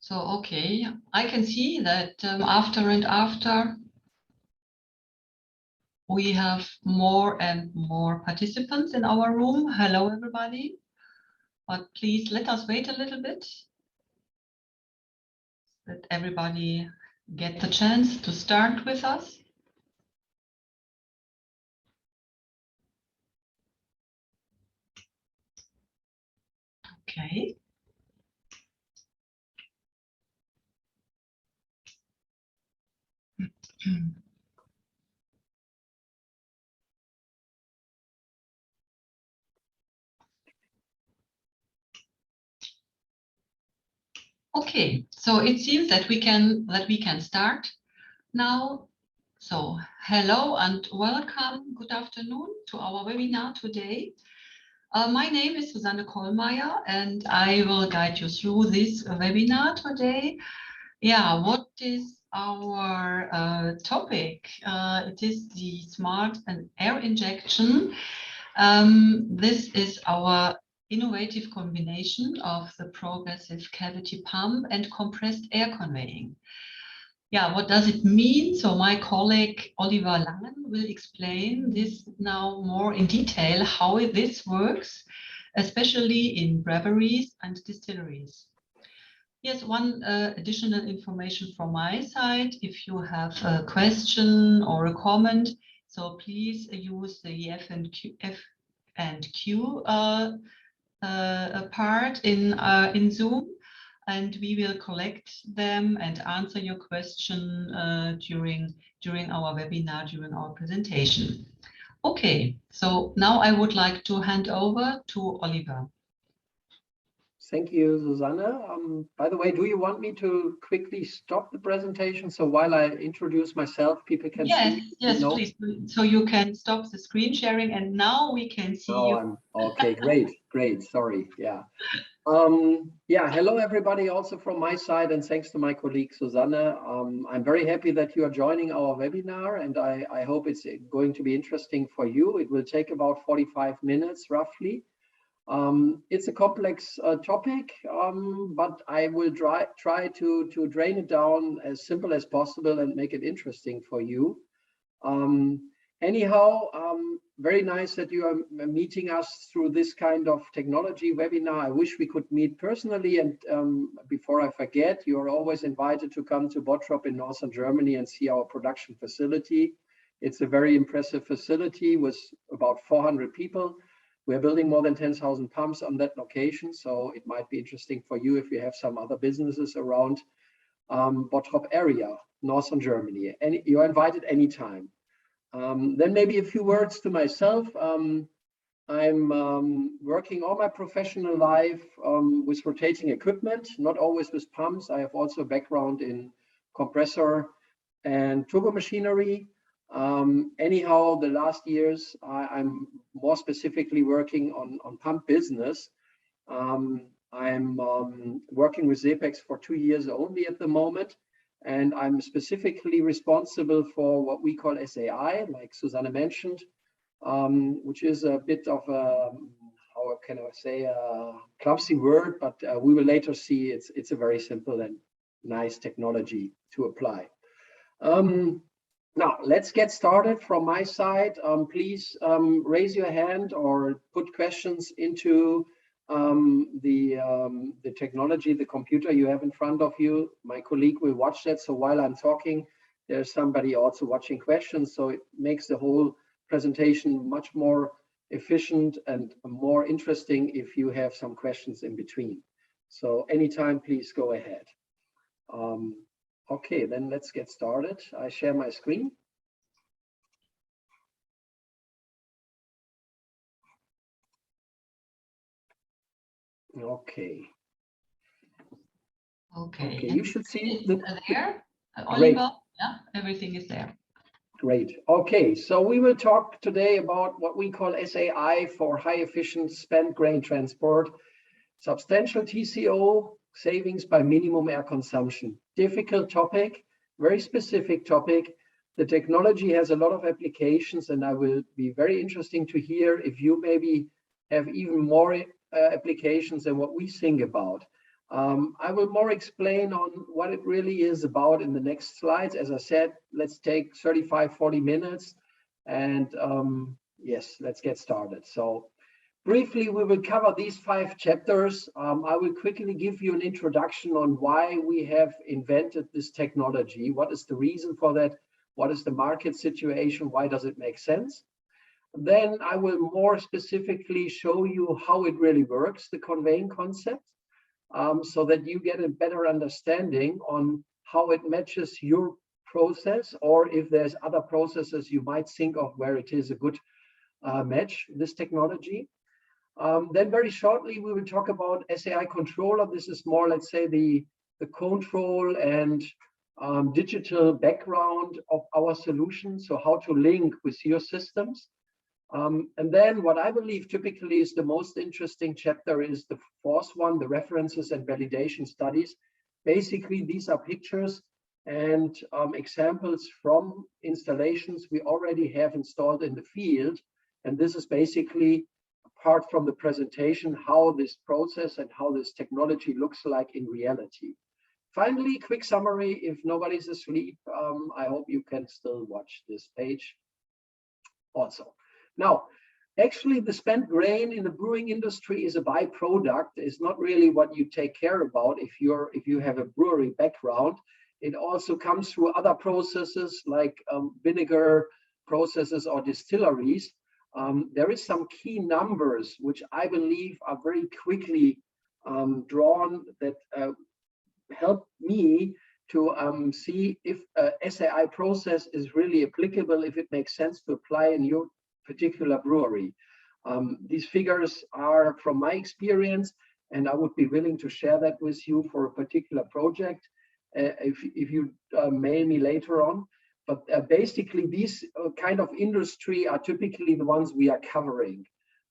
So, okay, I can see that after and after we have more and more participants in our room. Hello, everybody. But please let us wait a little bit. Let everybody get the chance to start with us. Okay. Okay, so it seems that we can start now. So hello and welcome. Good afternoon to our webinar today. My name is Susanne Kollmeier and I will guide you through this webinar today. Yeah, what is our topic? It is the smart and air injection. This is our innovative combination of the progressive cavity pump and compressed air conveying. Yeah, what does it mean? So my colleague Oliver Langen will explain this now more in detail, how this works, especially in breweries and distilleries. Yes, one additional information from my side. If you have a question or a comment, so please use the F and Q part in Zoom, and we will collect them and answer your question during our webinar, during our presentation. Okay, so now I would like to hand over to Oliver. Thank you, Susanne. By the way, do you want me to quickly stop the presentation so while I introduce myself, people can see? Yes, please. So you can stop the screen sharing, and now we can see you. Okay, great. Sorry. Yeah. Yeah. Hello, everybody. Also from my side, and thanks to my colleague Susanne. I'm very happy that you are joining our webinar, and I hope it's going to be interesting for you. It will take about 45 minutes, roughly. It's a complex topic, but I will try to drain it down as simple as possible and make it interesting for you. Anyhow, very nice that you are meeting us through this kind of technology webinar. I wish we could meet personally, and before I forget, you are always invited to come to Bottrop in northern Germany and see our production facility. It's a very impressive facility with about 400 people. We're building more than 10,000 pumps on that location, so it might be interesting for you if you have some other businesses around Bottrop area, northern Germany. And you're invited anytime. Then maybe a few words to myself. I'm working all my professional life with rotating equipment, not always with pumps. I have also a background in compressor and turbo machinery. Anyhow, the last years, I'm more specifically working on pump business. I'm working with Zepex for 2 years only at the moment, and I'm specifically responsible for what we call SAI, like Susanne mentioned, which is a bit of a, how can I say, a clumsy word, but we will later see it's a very simple and nice technology to apply. Now, let's get started from my side. Please raise your hand or put questions into the technology, the computer you have in front of you. My colleague will watch that. So while I'm talking, there's somebody also watching questions. So it makes the whole presentation much more efficient and more interesting if you have some questions in between. So anytime, please go ahead. Okay, then let's get started. I share my screen. Okay. Okay. You should see there. Oliver, great. Yeah, everything is there. Great. Okay, so we will talk today about what we call SAI for high efficient spent grain transport, substantial TCO savings by minimum air consumption. Difficult topic, very specific topic. The technology has a lot of applications, and I will be very interesting to hear if you maybe have even more applications than what we think about. I will more explain on what it really is about in the next slides. As I said, let's take 35-40 minutes, and yes, let's get started. So briefly, we will cover these 5 chapters. I will quickly give you an introduction on why we have invented this technology. What is the reason for that? What is the market situation? Why does it make sense? Then I will more specifically show you how it really works, the conveying concept, so that you get a better understanding on how it matches your process, or if there's other processes you might think of where it is a good match, this technology. Then very shortly, we will talk about SAI controller. This is more, let's say, the control and digital background of our solution. So how to link with your systems. And then what I believe typically is the most interesting chapter is the 4th one, the references and validation studies. Basically, these are pictures and examples from installations we already have installed in the field. And this is basically, apart from the presentation, how this process and how this technology looks like in reality. Finally, quick summary, if nobody's asleep, I hope you can still watch this page also. Now, actually, the spent grain in the brewing industry is a byproduct. It's not really what you take care about if you have a brewery background. It also comes through other processes like vinegar processes or distilleries. There is some key numbers which I believe are very quickly drawn that help me to see if a SAI process is really applicable, if it makes sense to apply in your particular brewery. These figures are from my experience, and I would be willing to share that with you for a particular project if you mail me later on. But basically, these kind of industry are typically the ones we are covering.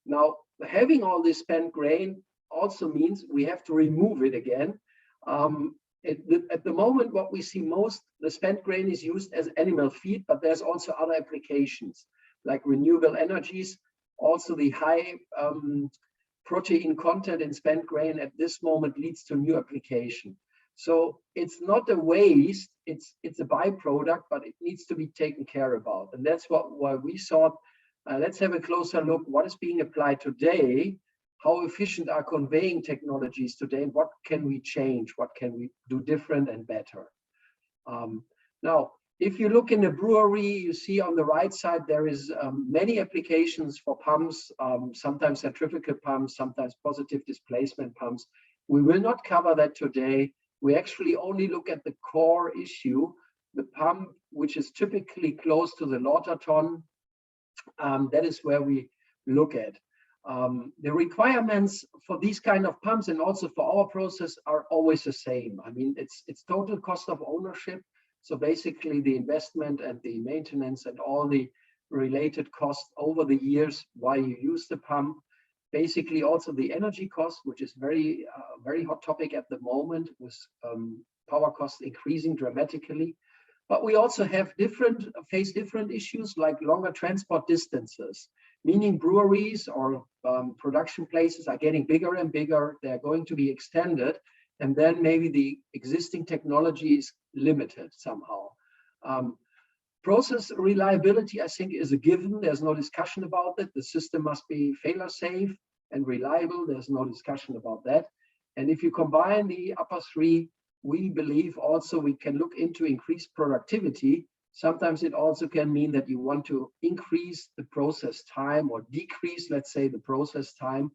Now, having all this spent grain also means we have to remove it again. At the moment, what we see most, the spent grain is used as animal feed, but there's also other applications like renewable energies. Also, the high protein content in spent grain at this moment leads to new application. So it's not a waste, it's a byproduct, but it needs to be taken care about. And that's why we thought, let's have a closer look, what is being applied today, how efficient are conveying technologies today, and what can we change, what can we do different and better. Now, if you look in a brewery, you see on the right side, there is many applications for pumps, sometimes centrifugal pumps, sometimes positive displacement pumps. We will not cover that today. We actually only look at the core issue, the pump, which is typically close to the lauter ton. That is where we look at. The requirements for these kind of pumps and also for our process are always the same. I mean, it's total cost of ownership. So basically the investment and the maintenance and all the related costs over the years while you use the pump. Basically also the energy cost, which is very hot topic at the moment with power costs increasing dramatically. But we also face different issues like longer transport distances, meaning breweries or production places are getting bigger and bigger. They're going to be extended. And then maybe the existing technology is limited somehow. Process reliability, I think, is a given. There's no discussion about it. The system must be failure safe and reliable. There's no discussion about that. And if you combine the upper three, we believe also we can look into increased productivity. Sometimes it also can mean that you want to increase the process time or decrease, let's say, the process time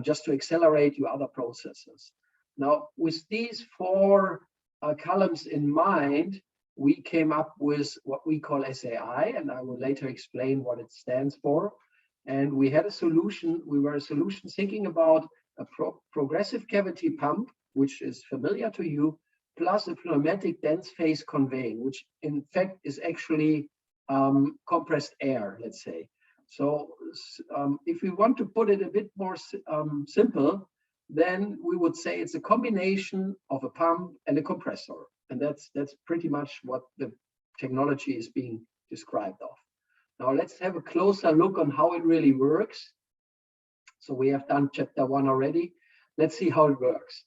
just to accelerate your other processes. Now, with these 4 columns in mind, we came up with what we call SAI, and I will later explain what it stands for. And we had a solution, thinking about a progressive cavity pump, which is familiar to you, plus a pneumatic dense phase conveying, which in fact is actually compressed air, let's say. So if we want to put it a bit more simple, then we would say it's a combination of a pump and a compressor. And that's pretty much what the technology is being described of. Now let's have a closer look on how it really works. So we have done chapter 1 already. Let's see how it works.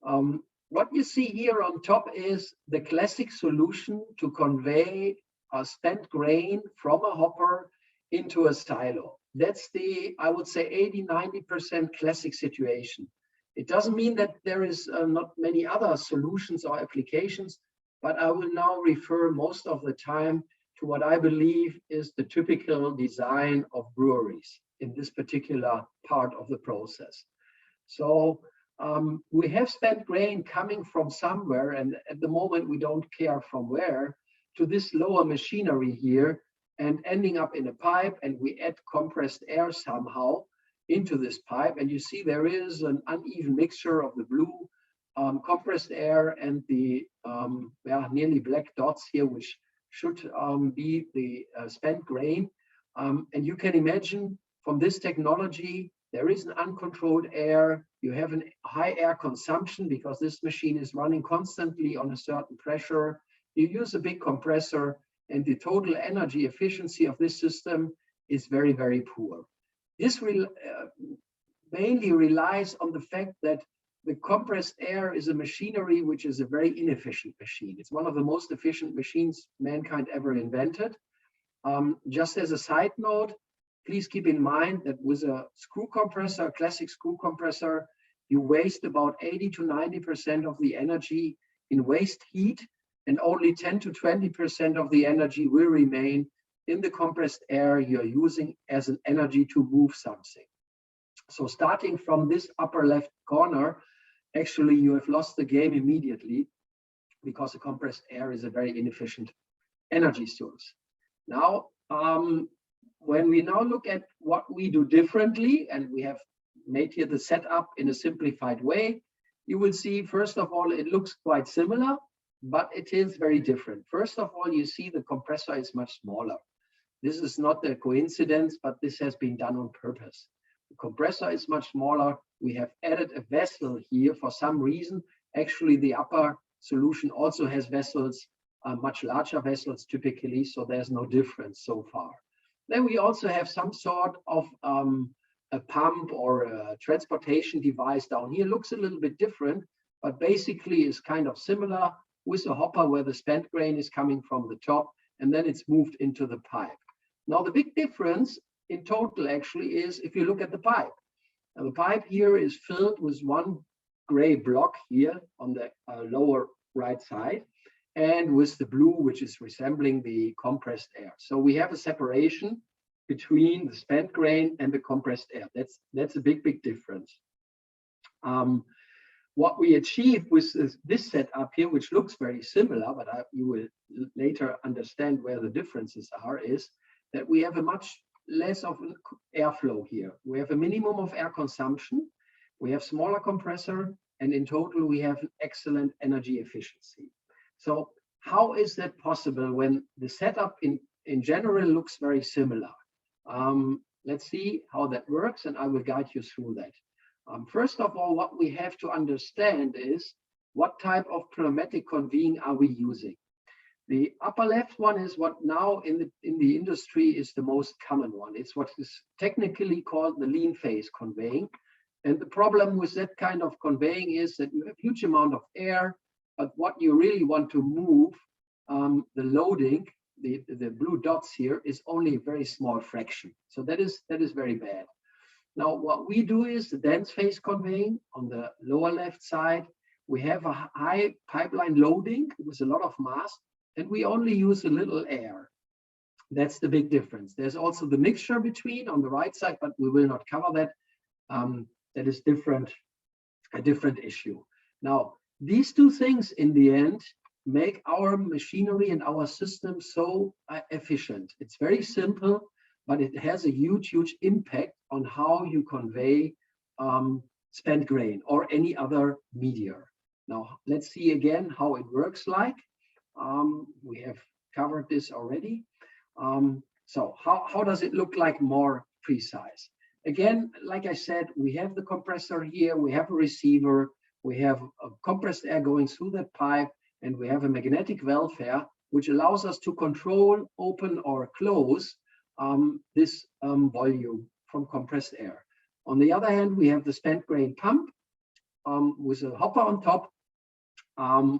What you see here on top is the classic solution to convey a spent grain from a hopper into a silo. That's the, I would say, 80–90% classic situation. It doesn't mean that there is not many other solutions or applications, but I will now refer most of the time to what I believe is the typical design of breweries in this particular part of the process. So we have spent grain coming from somewhere, and at the moment we don't care from where, to this lower machinery here and ending up in a pipe, and we add compressed air somehow into this pipe. And you see there is an uneven mixture of the blue compressed air and the nearly black dots here, which should be the spent grain. And you can imagine from this technology, there is an uncontrolled air. You have a high air consumption because this machine is running constantly on a certain pressure. You use a big compressor, and the total energy efficiency of this system is very, very poor. This mainly relies on the fact that the compressed air is a machinery which is a very inefficient machine. It's one of the most efficient machines mankind ever invented. Just as a side note, please keep in mind that with a screw compressor, a classic screw compressor, you waste about 80–90% of the energy in waste heat, and only 10–20% of the energy will remain in the compressed air you're using as an energy to move something. So starting from this upper left corner, actually you have lost the game immediately, because the compressed air is a very inefficient energy source. Now, when we now look at what we do differently, and we have made here the setup in a simplified way, you will see, first of all, it looks quite similar, but it is very different. First of all, you see the compressor is much smaller. This is not a coincidence, but this has been done on purpose. The compressor is much smaller. We have added a vessel here for some reason. Actually, the upper solution also has vessels, much larger vessels typically, so there's no difference so far. Then we also have some sort of a pump or a transportation device down here. Looks a little bit different, but basically is kind of similar, with a hopper where the spent grain is coming from the top, and then it's moved into the pipe. Now, the big difference in total actually is if you look at the pipe. Now, the pipe here is filled with one gray block here on the lower right side, and with the blue, which is resembling the compressed air. So we have a separation between the spent grain and the compressed air. That's a big, big difference. What we achieve with this setup here, which looks very similar, but you will later understand where the differences are, is that we have a much less of an airflow here. We have a minimum of air consumption, we have smaller compressor, and in total we have excellent energy efficiency. So how is that possible when the setup in general looks very similar? Let's see how that works, and I will guide you through that. First of all, what we have to understand is what type of pneumatic conveying are we using. The upper left one is what now in the industry is the most common one. It's what is technically called the lean phase conveying. And the problem with that kind of conveying is that you have a huge amount of air, but what you really want to move, the loading, the blue dots here, is only a very small fraction. So that is very bad. Now, what we do is the dense phase conveying on the lower left side. We have a high pipeline loading with a lot of mass, and we only use a little air. That's the big difference. There's also the mixture between on the right side, but we will not cover that. That is a different issue. Now, these two things in the end make our machinery and our system so efficient. It's very simple, but it has a huge, huge impact on how you convey spent grain or any other media. Now, let's see again how it works like. We have covered this already. So how does it look like more precise? Again, like I said, we have the compressor here, we have a receiver, we have a compressed air going through that pipe, and we have a magnetic valve here, which allows us to control, open or close this volume from compressed air. On the other hand, we have the spent grain pump. with a hopper on top,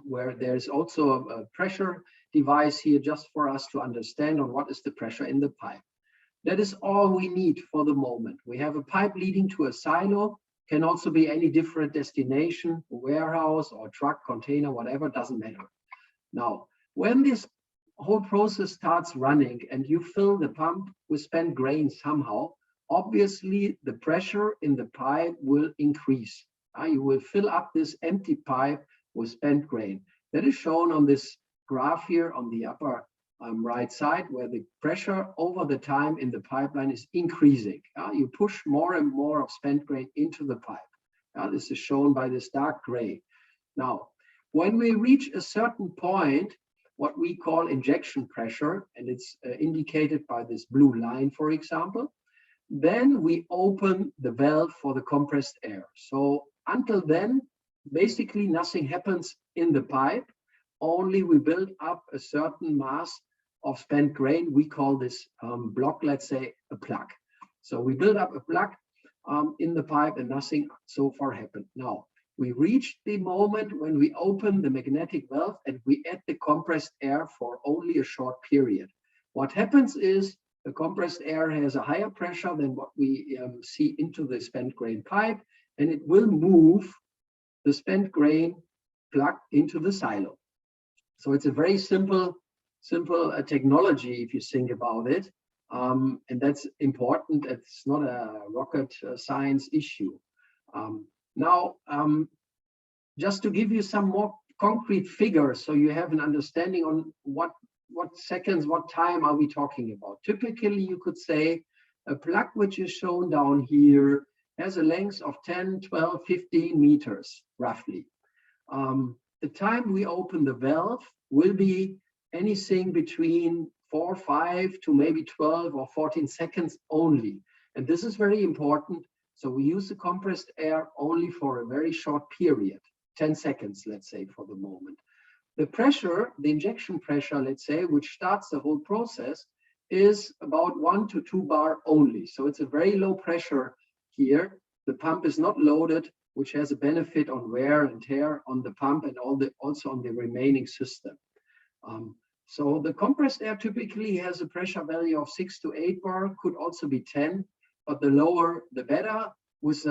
where there's also a pressure device here just for us to understand on what is the pressure in the pipe. That is all we need for the moment. We have a pipe leading to a silo, can also be any different destination, warehouse or truck, container, whatever, doesn't matter. Now, when this whole process starts running and you fill the pump with spent grain somehow, obviously the pressure in the pipe will increase. You will fill up this empty pipe with spent grain. That is shown on this graph here on the upper right side, where the pressure over the time in the pipeline is increasing. You push more and more of spent grain into the pipe. This is shown by this dark gray. Now, when we reach a certain point, what we call injection pressure, and it's indicated by this blue line, for example, then we open the valve for the compressed air. So until then, basically nothing happens in the pipe, only we build up a certain mass of spent grain. We call this block, let's say, a plug. So we build up a plug in the pipe and nothing so far happened. Now, we reach the moment when we open the magnetic valve and we add the compressed air for only a short period. What happens is the compressed air has a higher pressure than what we see into the spent grain pipe, and it will move the spent grain plug into the silo. So it's a very simple technology if you think about it, and that's important. It's not a rocket science issue. Now, just to give you some more concrete figures so you have an understanding on what seconds, what time are we talking about. Typically, you could say a plug which is shown down here has a length of 10, 12, 15 meters, roughly. The time we open the valve will be anything between 4, 5 to maybe 12 or 14 seconds only. And this is very important. So we use the compressed air only for a very short period, 10 seconds, let's say, for the moment. The pressure, the injection pressure, let's say, which starts the whole process, is about 1 to 2 bar only. So it's a very low pressure here. The pump is not loaded, which has a benefit on wear and tear on the pump and also on the remaining system. So the compressed air typically has a pressure value of 6 to 8 bar, could also be 10, but the lower, the better, with,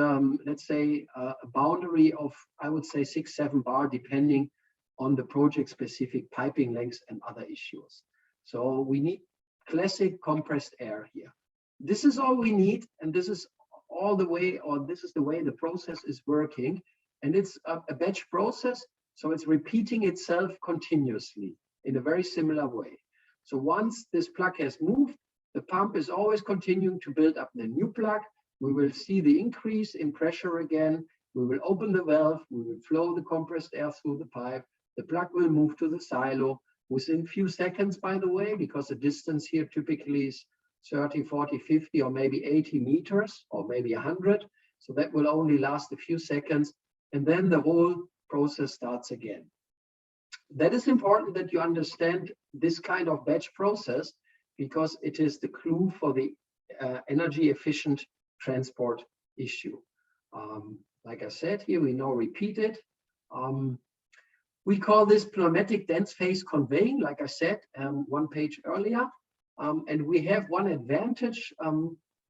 let's say, a boundary of, I would say, 6, 7 bar, depending on the project-specific piping lengths and other issues. So we need classic compressed air here. This is all we need, and this is all the way, or this is the way the process is working. And it's a batch process, so it's repeating itself continuously in a very similar way. So once this plug has moved, the pump is always continuing to build up the new plug. We will see the increase in pressure again. We will open the valve. We will flow the compressed air through the pipe. The plug will move to the silo within a few seconds, by the way, because the distance here typically is 30, 40, 50, or maybe 80 meters, or maybe 100. So that will only last a few seconds. And then the whole process starts again. That is important that you understand this kind of batch process, because it is the clue for the energy efficient transport issue. Like I said here, we now repeat it. We call this pneumatic dense phase conveying, like I said, one page earlier. And we have one advantage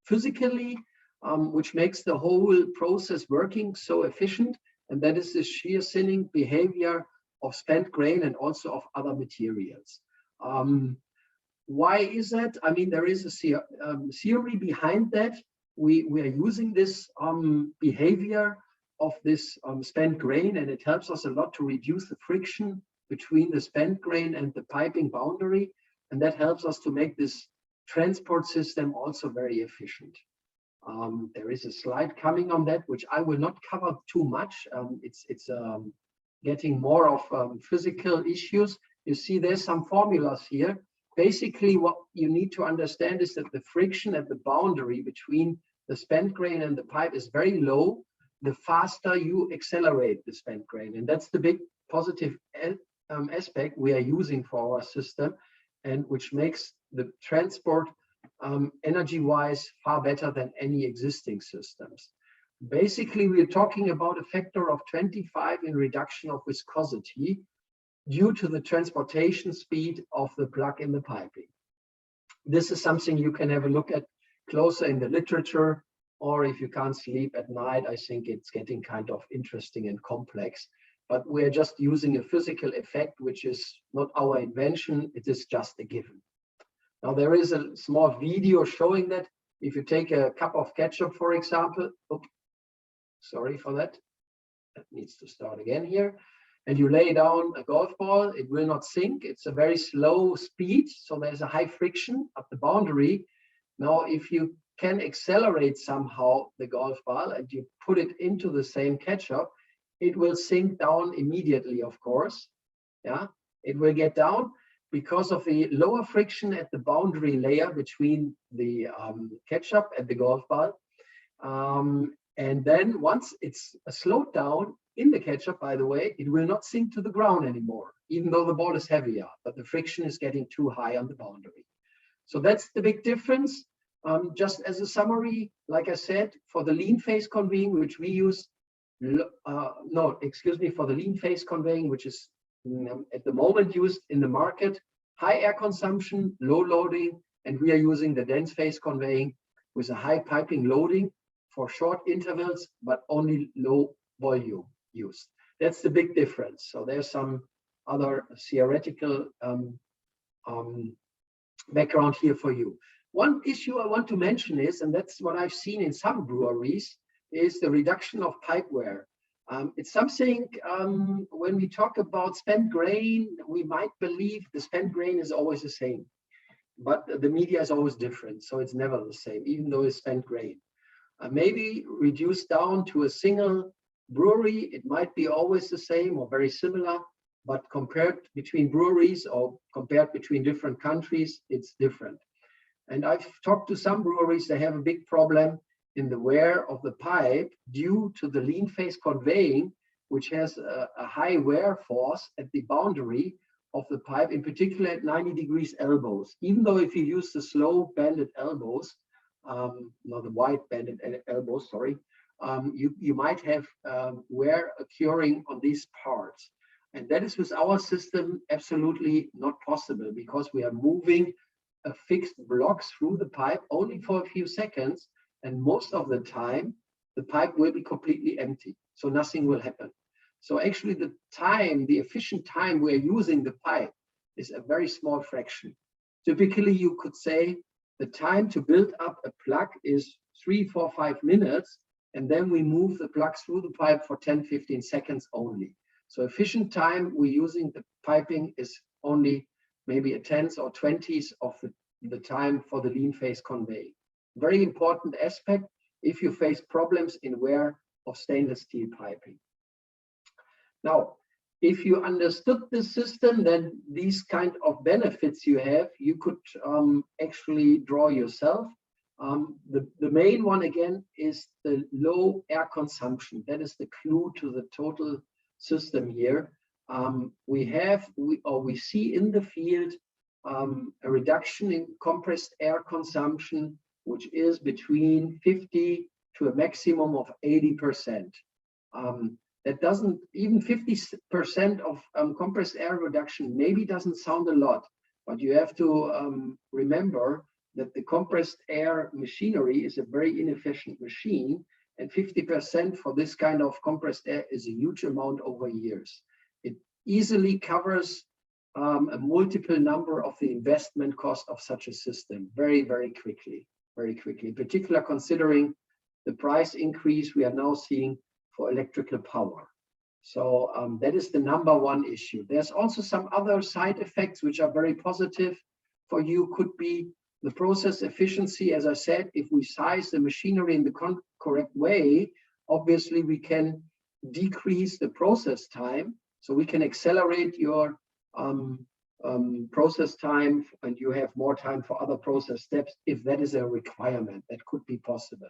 physically, which makes the whole process working so efficient, and that is the shear thinning behavior of spent grain and also of other materials. Why is that? I mean, there is a theory behind that. We are using this behavior of this spent grain, and it helps us a lot to reduce the friction between the spent grain and the piping boundary, and that helps us to make this transport system also very efficient. There is a slide coming on that, which I will not cover too much. It's getting more of physical issues. You see there's some formulas here. Basically, what you need to understand is that the friction at the boundary between the spent grain and the pipe is very low, the faster you accelerate the spent grain. And that's the big positive aspect we are using for our system, and which makes the transport energy-wise far better than any existing systems. Basically, we're talking about a factor of 25 in reduction of viscosity due to the transportation speed of the plug in the piping. This is something you can have a look at closer in the literature, or if you can't sleep at night, I think it's getting kind of interesting and complex. But we're just using a physical effect, which is not our invention, it is just a given. Now, there is a small video showing that. If you take a cup of ketchup, for example, sorry for that, that needs to start again here, and you lay down a golf ball, it will not sink. It's a very slow speed, so there's a high friction at the boundary. Now, if you can accelerate somehow the golf ball and you put it into the same ketchup, it will sink down immediately, of course. Yeah, it will get down because of the lower friction at the boundary layer between the ketchup and the golf ball. And then once it's slowed down in the ketchup, by the way, it will not sink to the ground anymore, even though the ball is heavier, but the friction is getting too high on the boundary. So that's the big difference. Just as a summary, like I said, for the lean phase conveying, which we use, for the lean phase conveying, which is at the moment used in the market, high air consumption, low loading, and we are using the dense phase conveying with a high piping loading for short intervals, but only low volume used. That's the big difference. So there's some other theoretical background here for you. One issue I want to mention is, and that's what I've seen in some breweries, is the reduction of pipe wear. It's something, when we talk about spent grain, we might believe the spent grain is always the same, but the media is always different. So it's never the same, even though it's spent grain. Maybe reduced down to a single brewery, it might be always the same or very similar, but compared between breweries or compared between different countries, it's different. And I've talked to some breweries, they have a big problem in the wear of the pipe due to the lean phase conveying, which has a high wear force at the boundary of the pipe, in particular at 90 degrees elbows. Even though if you use the slow banded elbows, not the wide banded elbows, sorry, you might have wear occurring on these parts. And that is with our system absolutely not possible, because we are moving a fixed block through the pipe only for a few seconds, and most of the time the pipe will be completely empty, so nothing will happen. So actually the time, the efficient time we're using the pipe is a very small fraction. Typically you could say the time to build up a plug is 3, 4, 5 minutes, and then we move the plug through the pipe for 10-15 seconds only. So efficient time we're using the piping is only maybe a tenth or 20th of the time for the lean phase conveying. Very important aspect if you face problems in wear of stainless steel piping. Now, if you understood this system, then these kind of benefits you have, you could actually draw yourself. The main one again is the low air consumption. That is the clue to the total system here. We see in the field a reduction in compressed air consumption, which is between 50 to a maximum of 80%. That doesn't, even 50% of compressed air reduction maybe doesn't sound a lot, but you have to remember that the compressed air machinery is a very inefficient machine, and 50% for this kind of compressed air is a huge amount over years. It easily covers a multiple number of the investment cost of such a system very, very quickly, in particular considering the price increase we are now seeing for electrical power. So that is the number one issue. There's also some other side effects which are very positive for you. Could be the process efficiency. As I said, if we size the machinery in the correct way, obviously we can decrease the process time. So we can accelerate your process time, and you have more time for other process steps if that is a requirement. That could be possible.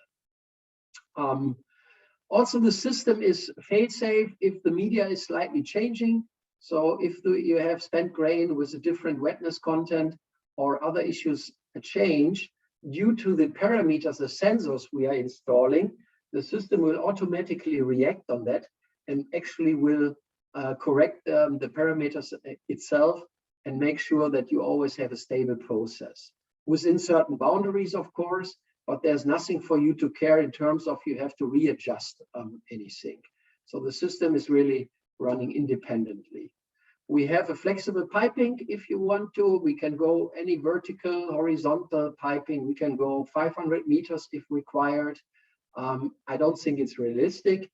Also, the system is fail-safe if the media is slightly changing. So if you have spent grain with a different wetness content or other issues change, due to the parameters, the sensors we are installing, the system will automatically react on that and actually will correct the parameters itself and make sure that you always have a stable process within certain boundaries, of course, but there's nothing for you to care in terms of you have to readjust anything. So the system is really running independently. We have a flexible piping if you want to. We can go any vertical, horizontal piping. We can go 500 meters if required. I don't think it's realistic,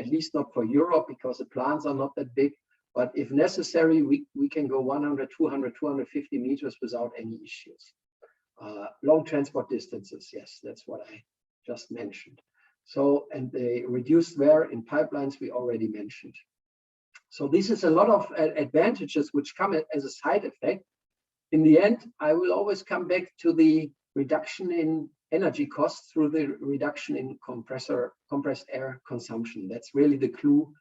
at least not for Europe, because the plants are not that big. But if necessary, we can go 100, 200, 250 meters without any issues. Long transport distances, yes, that's what I just mentioned. So, and the reduced wear in pipelines we already mentioned. So this is a lot of advantages which come as a side effect. In the end, I will always come back to the reduction in energy costs through the reduction in compressed air consumption. That's really the clue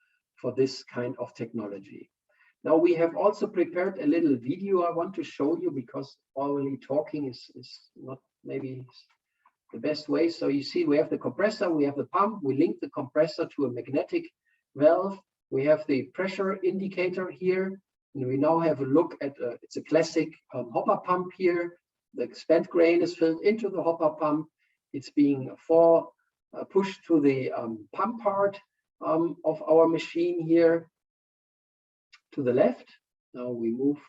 for this kind of technology. Now we have also prepared a little video I want to show you, because only talking is not maybe the best way. So you see we have the compressor, we have the pump, we link the compressor to a magnetic valve. We have the pressure indicator here, and we now have a look at, it's a classic hopper pump here. The spent grain is filled into the hopper pump. It's being pushed to the pump part of our machine here to the left. Now we move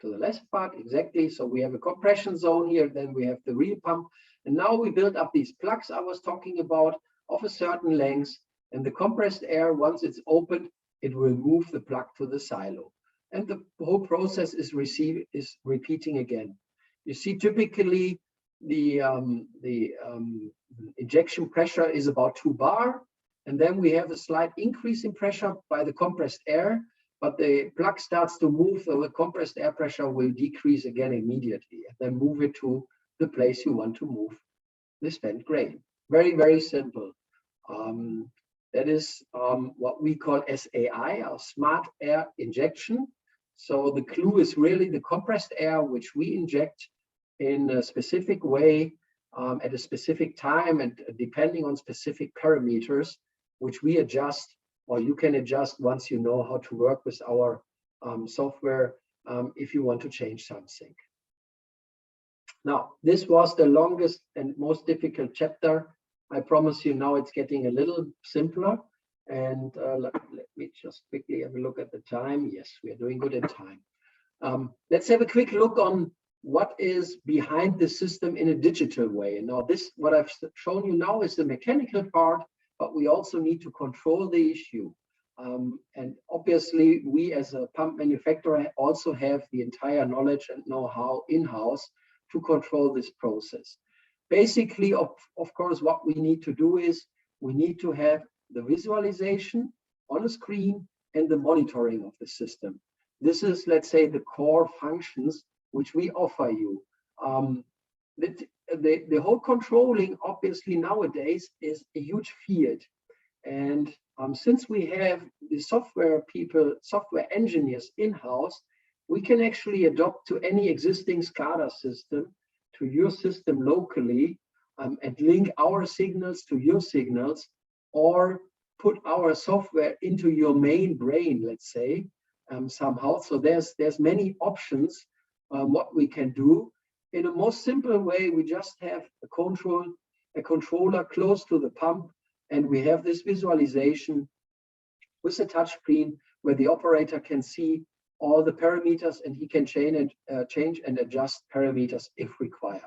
to the left part, exactly. So we have a compression zone here, then we have the real pump. And now we build up these plugs I was talking about of a certain length. And the compressed air, once it's opened, it will move the plug to the silo. And the whole process is repeating again. You see, typically the injection pressure is about 2 bar. And then we have a slight increase in pressure by the compressed air, but the plug starts to move, so the compressed air pressure will decrease again immediately, and then move it to the place you want to move the spent grain. Very, very simple. That is what we call SAI, or smart air injection. So the clue is really the compressed air, which we inject in a specific way at a specific time and depending on specific parameters, which we adjust, or you can adjust once you know how to work with our software if you want to change something. Now, this was the longest and most difficult chapter. I promise you now it's getting a little simpler. And let me just quickly have a look at the time. Yes, we are doing good in time. Let's have a quick look on what is behind the system in a digital way. And now this, what I've shown you now is the mechanical part, but we also need to control the issue. And obviously we as a pump manufacturer also have the entire knowledge and know-how in-house to control this process. Basically, of course, what we need to do is we need to have the visualization on a screen and the monitoring of the system. This is, let's say, the core functions which we offer you. The whole controlling, obviously, nowadays is a huge field. And since we have the software people, software engineers in-house, we can actually adopt to any existing SCADA system to your system locally and link our signals to your signals, or put our software into your main brain, let's say, somehow. So there's many options what we can do. In a most simple way, we just have a controller close to the pump, and we have this visualization with a touch screen where the operator can see all the parameters, and he can change and adjust parameters if required.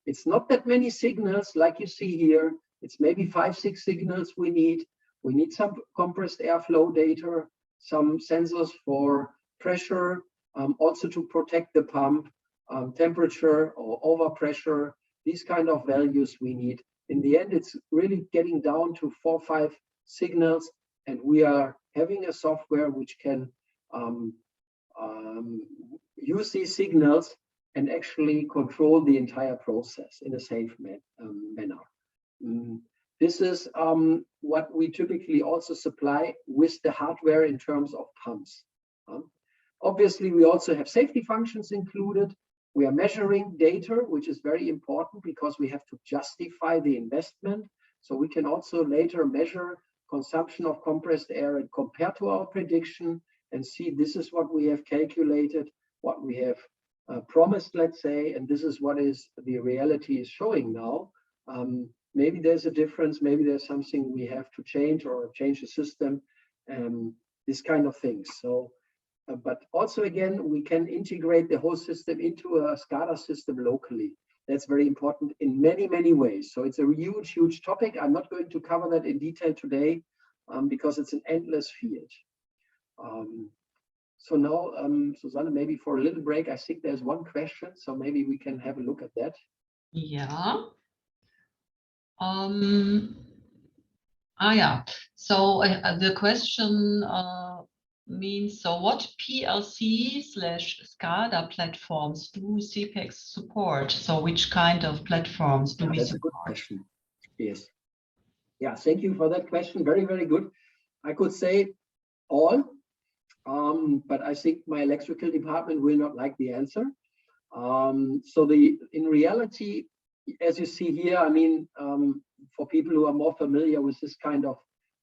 It's not that many signals like you see here. It's maybe 5-6 signals we need. We need some compressed airflow data, some sensors for pressure, also to protect the pump, temperature or overpressure, these kind of values we need. In the end, it's really getting down to 4 or 5 signals, and we are having a software which can use these signals and actually control the entire process in a safe manner. This is what we typically also supply with the hardware in terms of pumps. Obviously, we also have safety functions included. We are measuring data, which is very important because we have to justify the investment. So we can also later measure consumption of compressed air and compare to our prediction and see this is what we have calculated, what we have promised, let's say, and this is what is the reality is showing now. Maybe there's a difference, maybe there's something we have to change or change the system, this kind of things. So, but also again, we can integrate the whole system into a SCADA system locally. That's very important in many, many ways. So it's a huge, huge topic. I'm not going to cover that in detail today because it's an endless field. So now, Susanne, maybe for a little break, I think there's one question, so maybe we can have a look at that. Yeah. Yeah. So the question means, so what PLC/SCADA platforms do CPEX support? So which kind of platforms do we That's support? a good question. Yes. Yeah, thank you for that question. Very, very good. I could say all, but I think my electrical department will not like the answer. So in reality, as you see here, I mean, for people who are more familiar with this kind of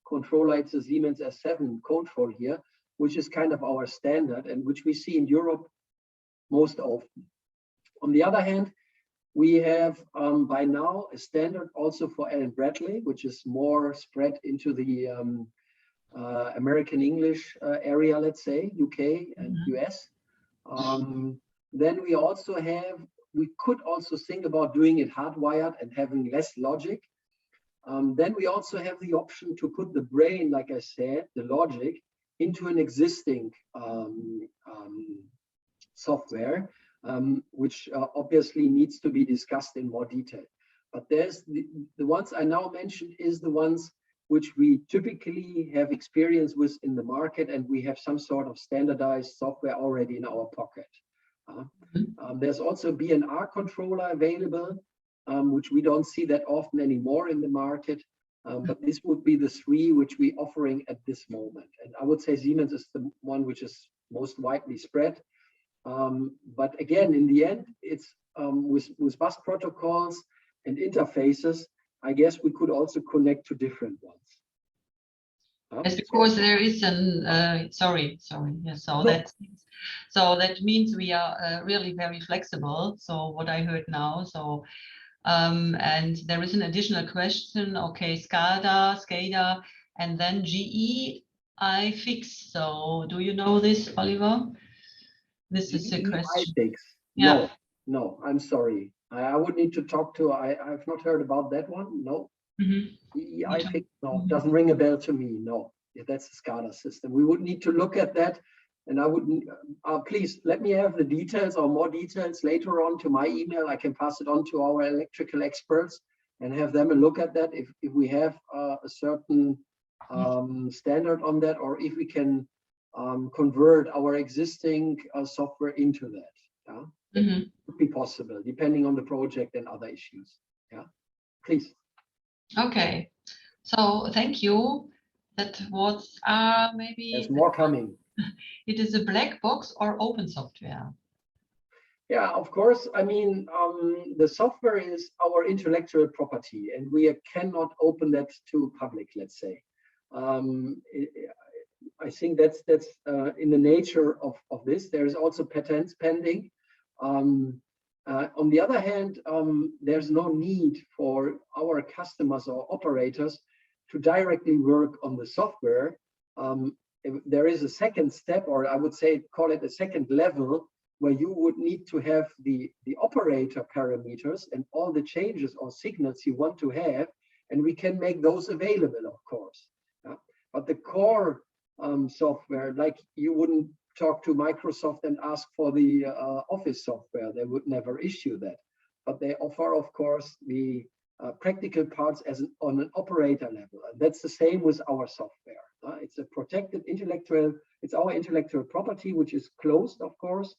controller, it's a Siemens S7 control here, which is kind of our standard and which we see in Europe most often. On the other hand, we have by now a standard also for Allen Bradley, which is more spread into the American English area, let's say, UK and US. Then we also have, we could also think about doing it hardwired and having less logic. Then we also have the option to put the brain, like I said, the logic, into an existing software, which obviously needs to be discussed in more detail. But there's the ones I now mentioned is the ones which we typically have experience with in the market, and we have some sort of standardized software already in our pocket. There's also a B&R controller available, which we don't see that often anymore in the market. But this would be the three which we're offering at this moment. And I would say Siemens is the one which is most widely spread. But again, in the end, it's with bus protocols and interfaces, I guess we could also connect to different ones. Yes, because there is an sorry. Yeah, so that means we are really very flexible. So what I heard now, so and there is an additional question. Okay, SCADA, and then GE iFix. So do you know this, Oliver? This is a question. iFix. Yeah. No, I'm sorry. I would need to talk to. I've not heard about that one. No. iFix. No, doesn't ring a bell to me. No, that's a SCADA system. We would need to look at that. And I would please let me have the details or more details later on to my email. I can pass it on to our electrical experts and have them a look at that if we have a certain standard on that, or if we can convert our existing software into that. Yeah, that would be possible depending on the project and other issues. Yeah, please. Okay, so thank you. That was maybe there's more coming. It is a black box or open software? Yeah, of course. I mean, the software is our intellectual property, and we cannot open that to public, let's say. I think that's in the nature of this. There is also patents pending. On the other hand, there's no need for our customers or operators to directly work on the software. There is a second step, or I would say call it a second level, where you would need to have the operator parameters and all the changes or signals you want to have, and we can make those available, of course. But the core software, like you wouldn't talk to Microsoft and ask for the Office software. They would never issue that. But they offer, of course, the practical parts on an operator level. And that's the same with our software. It's a protected it's our intellectual property, which is closed, of course,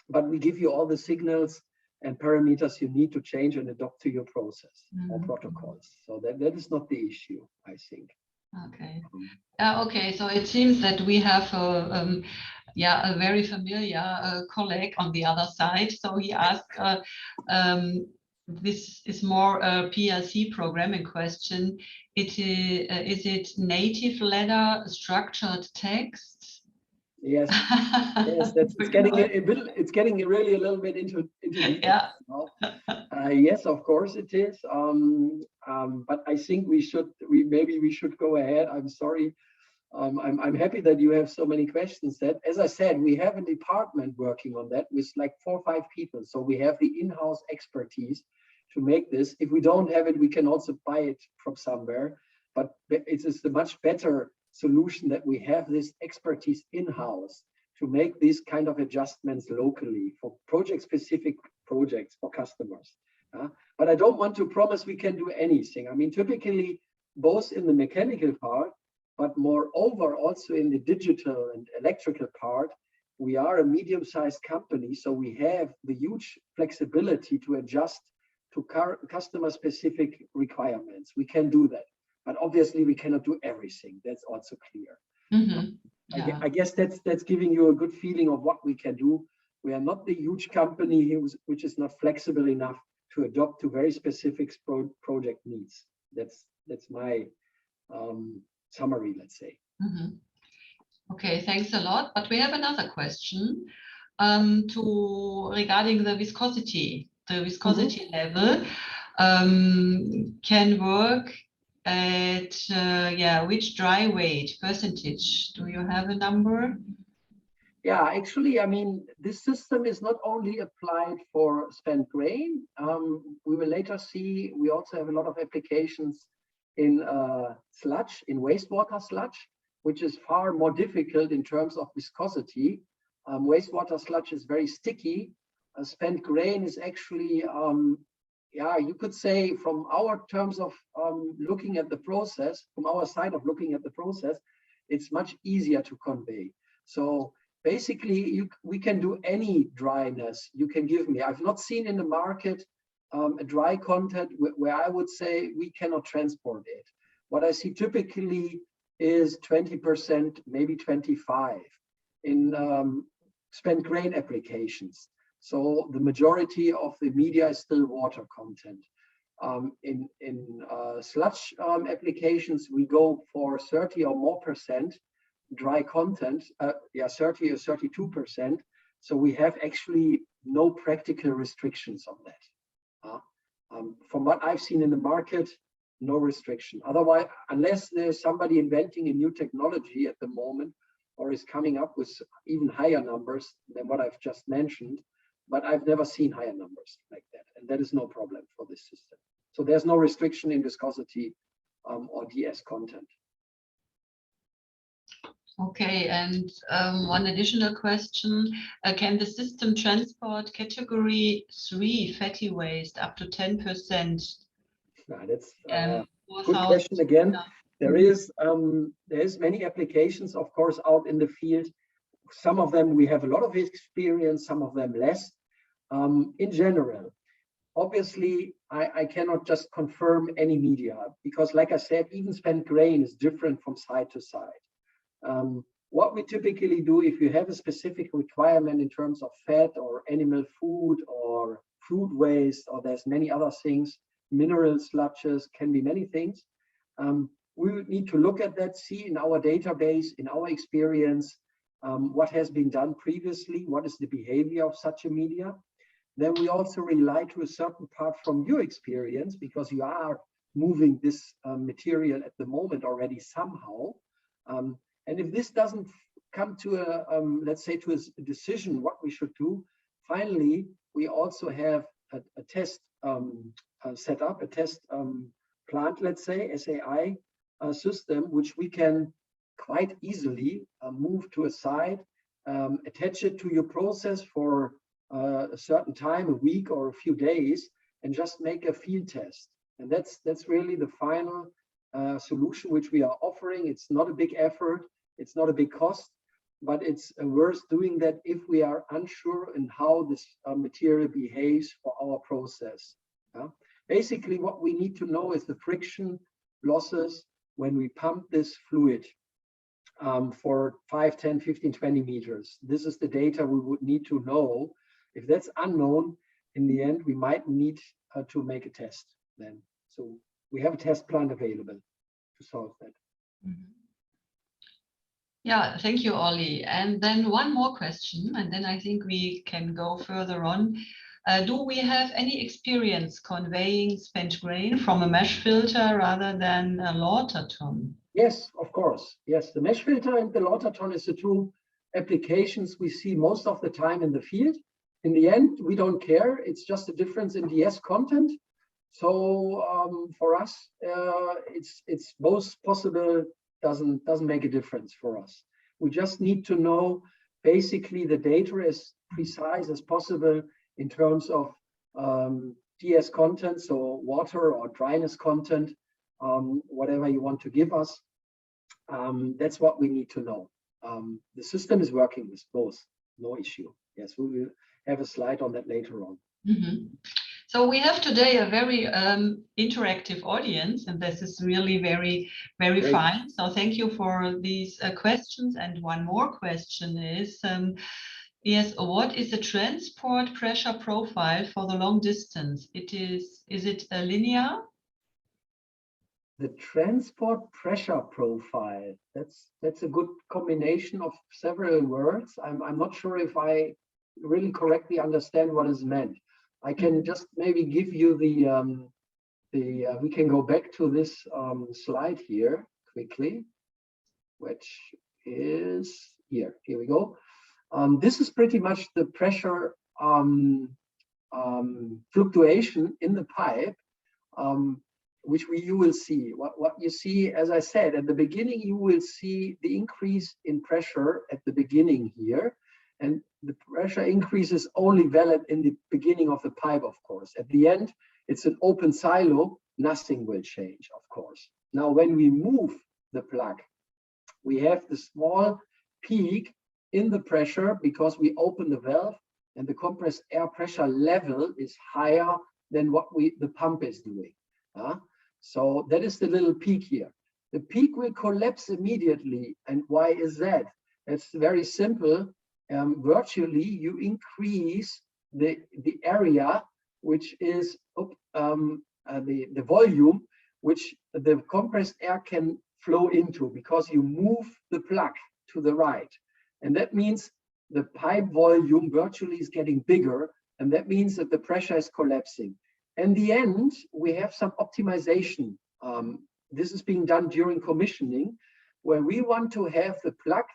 but we give you all the signals and parameters you need to change and adopt to your process or protocols. So that is not the issue, I think. Okay. Okay, so it seems that we have a very familiar colleague on the other side. So he asked, this is more a PLC programming question. Is it native ladder structured text? Yes, yes, it's getting a bit. It's getting really a little bit into details Yeah. now. Yes, of course it is. But I think we should go ahead. I'm sorry. I'm happy that you have so many questions. That, as I said, we have a department working on that with like 4 or 5 people. So we have the in-house expertise to make this. If we don't have it, we can also buy it from somewhere. But it is a much better solution that we have this expertise in-house to make these kind of adjustments locally for project-specific projects for customers. But I don't want to promise we can do anything. I mean, typically, both in the mechanical part, but moreover, also in the digital and electrical part, we are a medium-sized company, so we have the huge flexibility to adjust to customer-specific requirements. We can do that. But obviously, we cannot do everything. That's also clear. Mm-hmm. Yeah. I guess that's giving you a good feeling of what we can do. We are not the huge company which is not flexible enough to adopt to very specific project needs. That's my summary, let's say. Mm-hmm. Okay, thanks a lot. But we have another question regarding the viscosity. The viscosity level can work at which dry weight percentage? Do you have a number? Yeah, actually, I mean, this system is not only applied for spent grain. We will later see, we also have a lot of applications in sludge, in wastewater sludge, which is far more difficult in terms of viscosity. Wastewater sludge is very sticky. Spent grain is actually, you could say from our terms of looking at the process, from our side of looking at the process, it's much easier to convey. So basically, we can do any dryness you can give me. I've not seen in the market a dry content where I would say we cannot transport it. What I see typically is 20%, maybe 25% in spent grain applications. So the majority of the media is still water content. In sludge applications, we go for 30 or more percent dry content, 30 or 32%. So we have actually no practical restrictions on that. From what I've seen in the market, no restriction. Otherwise, unless there's somebody inventing a new technology at the moment or is coming up with even higher numbers than what I've just mentioned, but I've never seen higher numbers like that. And that is no problem for this system. So there's no restriction in viscosity or DS content. Okay, and one additional question. Can the system transport category 3 fatty waste up to 10%? That's a good question again. There is many applications, of course, out in the field. Some of them we have a lot of experience, some of them less. In general, obviously, I cannot just confirm any media because, like I said, even spent grain is different from side to side. What we typically do, if you have a specific requirement in terms of fat or animal food or fruit waste, or there's many other things, mineral sludges, can be many things. We would need to look at that, see in our database, in our experience, what has been done previously, what is the behavior of such a media. Then we also rely to a certain part from your experience, because you are moving this material at the moment already somehow. And if this doesn't come to let's say to a decision what we should do, finally, we also have a test set up, a test plant, let's say, SAI system, which we can quite easily move to a side, attach it to your process for a certain time, a week or a few days, and just make a field test. And that's really the final solution which we are offering. It's not a big effort, it's not a big cost, but it's worth doing that if we are unsure in how this material behaves for our process. Basically, what we need to know is the friction losses when we pump this fluid for 5, 10, 15, 20 meters. This is the data we would need to know. If that's unknown, in the end, we might need to make a test then. So we have a test plant available to solve that. Yeah, thank you, Ollie. And then one more question, and then I think we can go further on. Do we have any experience conveying spent grain from a mesh filter rather than a lauter tun? Yes, of course. Yes, the mesh filter and the lauter tun is the two applications we see most of the time in the field. In the end, we don't care. It's just a difference in DS content. So for us, it's both possible. Doesn't make a difference for us. We just need to know basically the data as precise as possible in terms of DS content, so water or dryness content, whatever you want to give us. That's what we need to know. The system is working with both, no issue. Yes, we will have a slide on that later on. So we have today a very interactive audience, and this is really very, very Great. fine. So thank you for these questions. And one more question is, yes, what is the transport pressure profile for the long distance? Is it a linear? The transport pressure profile, that's a good combination of several words. I'm not sure if I really correctly understand what is meant. I can just maybe give you we can go back to this slide here quickly, which is here. Here we go. This is pretty much the pressure fluctuation in the pipe, which you will see. What you see, as I said, at the beginning, you will see the increase in pressure at the beginning here. And the pressure increase is only valid in the beginning of the pipe, of course. At the end, it's an open silo, nothing will change, of course. Now, when we move the plug, we have the small peak in the pressure because we open the valve and the compressed air pressure level is higher than what the pump is doing. So that is the little peak here. The peak will collapse immediately. And why is that? It's very simple. Virtually, you increase the area, which is the volume, which the compressed air can flow into because you move the plug to the right. And that means the pipe volume virtually is getting bigger. And that means that the pressure is collapsing. In the end, we have some optimization. This is being done during commissioning, where we want to have the plug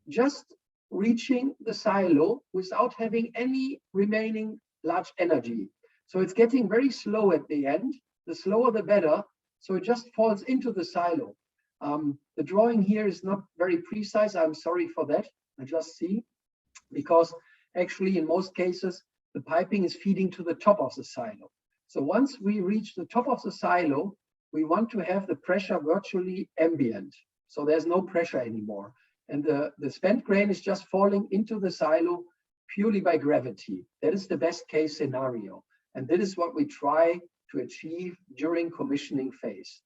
just reaching the silo without having any remaining large energy. So it's getting very slow at the end. The slower, the better. So it just falls into the silo. The drawing here is not very precise. I'm sorry for that. I just see, because actually in most cases, the piping is feeding to the top of the silo. So once we reach the top of the silo, we want to have the pressure virtually ambient. So there's no pressure anymore. And the spent grain is just falling into the silo purely by gravity. That is the best case scenario. And that is what we try to achieve during commissioning phase.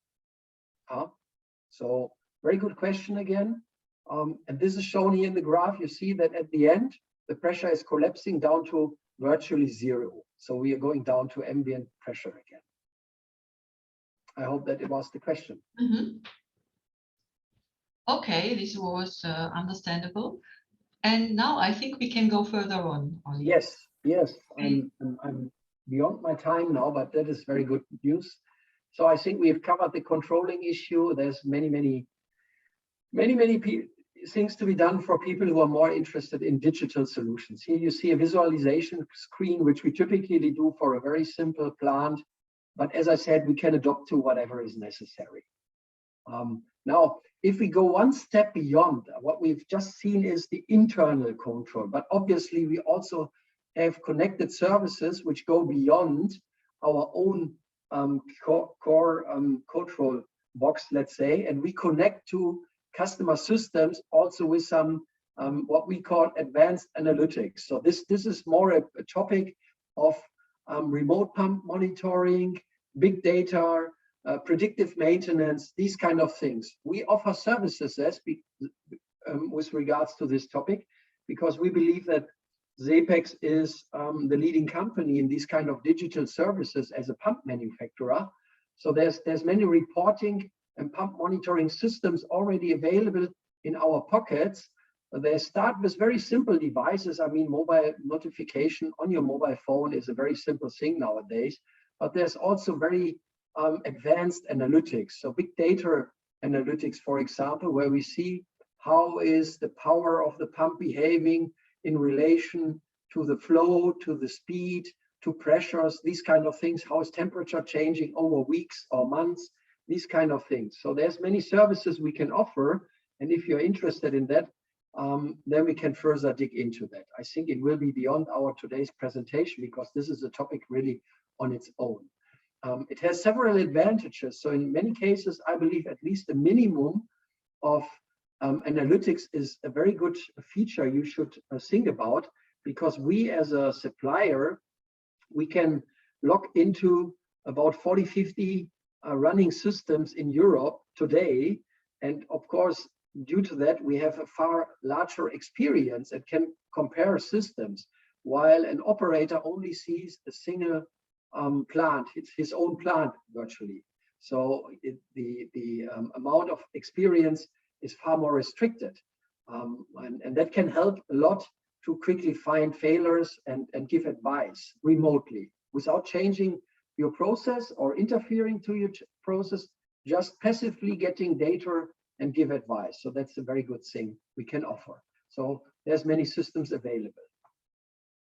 So very good question again. And this is shown here in the graph. You see that at the end, the pressure is collapsing down to virtually zero. So we are going down to ambient pressure again. I hope that it was the question. Okay, this was understandable. And now I think we can go further on. Yes. I'm beyond my time now, but that is very good news. So I think we've covered the controlling issue. There's many things to be done for people who are more interested in digital solutions. Here you see a visualization screen, which we typically do for a very simple plant. But as I said, we can adopt to whatever is necessary. Now, if we go one step beyond, what we've just seen is the internal control. But obviously, we also have connected services which go beyond our own core control box, let's say, and we connect to customer systems also with some what we call advanced analytics. So this is more a topic of remote pump monitoring, big data, predictive maintenance, these kind of things. We offer services with regards to this topic because we believe that Zepex is the leading company in these kind of digital services as a pump manufacturer. So there's many reporting and pump monitoring systems already available in our pockets. They start with very simple devices. I mean, mobile notification on your mobile phone is a very simple thing nowadays, but there's also very advanced analytics. So big data analytics, for example, where we see how is the power of the pump behaving in relation to the flow, to the speed, to pressures, these kind of things. How is temperature changing over weeks or months? These kind of things. So there's many services we can offer. And if you're interested in that, then we can further dig into that. I think it will be beyond our today's presentation because this is a topic really on its own. It has several advantages. So in many cases, I believe at least a minimum of analytics is a very good feature you should think about, because we as a supplier, we can log into about 40, 50 running systems in Europe today. And of course, due to that, we have a far larger experience and can compare systems, while an operator only sees a single plant. It's his own plant virtually. So the amount of experience is far more restricted. And that can help a lot to quickly find failures and give advice remotely without changing your process or interfering to your process, just passively getting data and give advice. So that's a very good thing we can offer. So there's many systems available.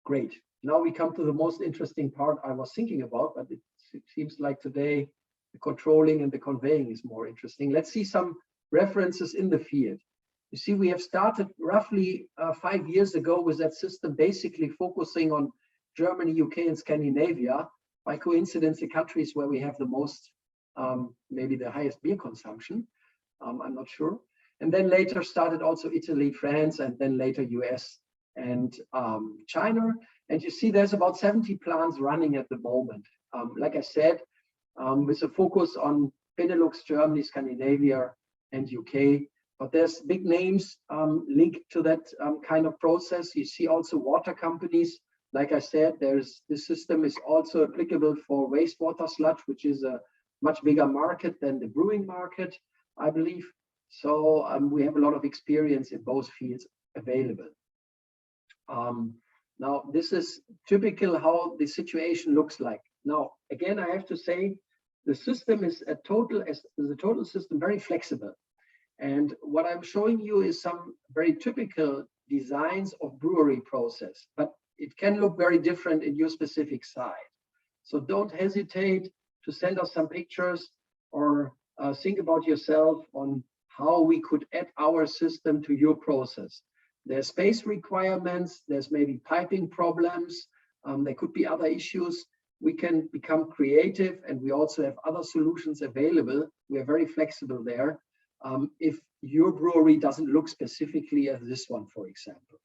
Great. Now we come to the most interesting part I was thinking about, but it seems like today the controlling and the conveying is more interesting. Let's see some references in the field. You see, we have started roughly 5 years ago with that system, basically focusing on Germany, UK, and Scandinavia. By coincidence, the countries where we have the most, maybe the highest beer consumption. I'm not sure. And then later started also Italy, France, and then later US and China. And you see there's about 70 plants running at the moment. Like I said, with a focus on Benelux, Germany, Scandinavia, and UK. But there's big names linked to that kind of process. You see also water companies. Like I said, this system is also applicable for wastewater sludge, which is a much bigger market than the brewing market, I believe. So we have a lot of experience in both fields available. Now, this is typical how the situation looks like. Now, again, I have to say, the system is a total system very flexible. And what I'm showing you is some very typical designs of brewery process, but it can look very different in your specific site. So don't hesitate to send us some pictures or think about yourself on how we could add our system to your process. There's space requirements, there's maybe piping problems, there could be other issues. We can become creative, and we also have other solutions available. We are very flexible there. If your brewery doesn't look specifically as this one, for example.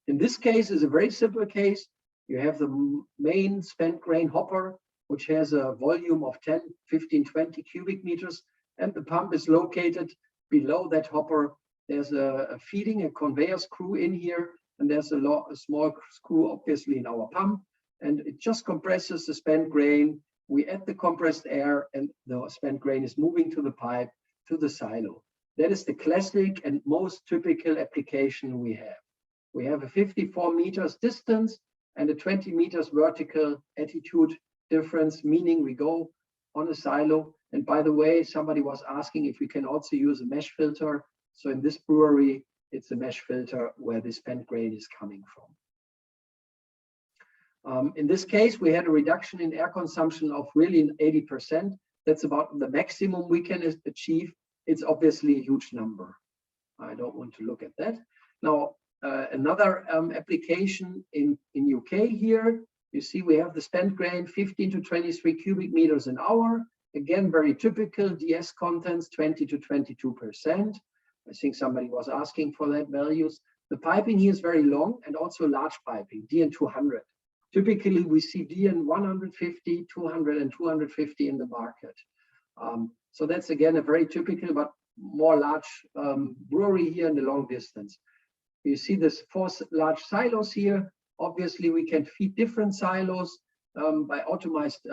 In this case, is a very simple case. You have the main spent grain hopper, which has a volume of 10, 15, 20 cubic meters, and the pump is located below that hopper. There's a feeding, a conveyor screw in here, and there's a small screw, obviously, in our pump, and it just compresses the spent grain. We add the compressed air, and the spent grain is moving to the pipe, to the silo. That is the classic and most typical application we have. We have a 54 meters distance and a 20 meters vertical attitude difference, meaning we go on a silo. And by the way, somebody was asking if we can also use a mesh filter. So in this brewery, it's a mesh filter where the spent grain is coming from. In this case, we had a reduction in air consumption of really 80%. That's about the maximum we can achieve. It's obviously a huge number. I don't want to look at that. Now, another application in UK here, you see we have the spent grain 15 to 23 cubic meters an hour. Again, very typical DS contents, 20 to 22%. I think somebody was asking for that values. The piping here is very long and also large piping, DN 200. Typically, we see DN 150, 200, and 250 in the market. So that's again a very typical but more large brewery here in the long distance. You see this 4 large silos here. Obviously, we can feed different silos by automized